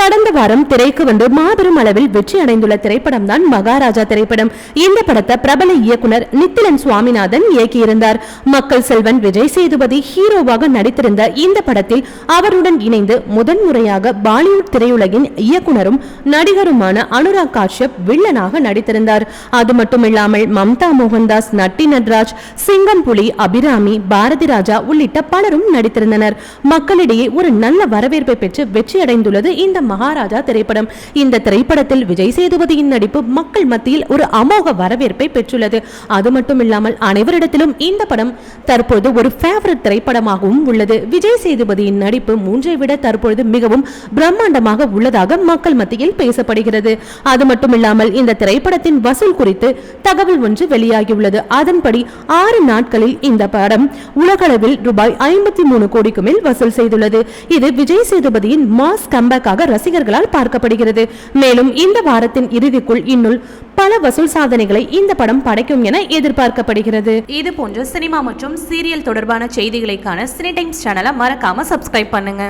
கடந்த வாரம் திரைக்கு வந்து மாபெரும் அளவில் வெற்றி அடைந்துள்ள திரைப்படம் தான் மகாராஜா திரைப்படம். இந்த படத்தை பிரபல இயக்குனர் நித்திலன் சுவாமிநாதன் இயக்கியிருந்தார். மக்கள் செல்வன் விஜய் சேதுபதி ஹீரோவாக நடித்திருந்த இந்த படத்தில் அவருடன் இணைந்து முதன்முறையாக பாலிவுட் திரையுலகின் இயக்குனரும் நடிகருமான அனுராக் காஷ்யப் வில்லனாக நடித்திருந்தார். அது மட்டுமில்லாமல் மம்தா மோகன்தாஸ், நட்டி நட்ராஜ், சிங்கம் புலி, அபிராமி, பாரதி ராஜா உள்ளிட்ட பலரும் நடித்திருந்தனர். மக்களிடையே ஒரு நல்ல வரவேற்பை பெற்று வெற்றி அடைந்துள்ளது இந்த மகாராஜா திரைப்படம். இந்த திரைப்படத்தில் விஜய் சேதுபதியின் நடிப்பு மக்கள் மத்தியில் ஒரு அமோக வரவேற்பை பெற்றுள்ளது. அது மட்டுமில்லாமல் அனைவரிடத்திலும் இந்த படம் தற்போது ஒரு ஃபேவரட் திரைப்படமாகவும் உள்ளது. விஜய் சேதுபதியின் நடிப்பு மூன்றை விட தற்பொழுது மிகவும் பிரம்மாண்டமாக உள்ளதாக மக்கள் மத்தியில் பேசப்படுகிறது. அது மட்டுமில்லாமல் இந்த திரைப்படத்தின் வசூல் குறித்து தகவல் ஒன்று வெளியாகியுள்ளது. அதன்படி 6 நாட்களில் இந்த படம் உலகளவில் ரூபாய் 53 கோடிக்கு மேல் வசூல் செய்துள்ளது. இது விஜய் சேதுபதியின் மாஸ் கம்பேக்காக ரசிகர்களால் பார்க்கப்படுகிறது. மேலும் இந்த வாரத்தின் இறுதிக்குள் இன்னும் பல வசூல் சாதனைகளை இந்த படம் படைக்கும் என எதிர்பார்க்கப்படுகிறது. இது போன்ற சினிமா மற்றும் சீரியல் தொடர்பான செய்திகளைக்கான சினி டைம்ஸ் சேனலை மறக்காம சப்ஸ்கிரைப் பண்ணுங்க.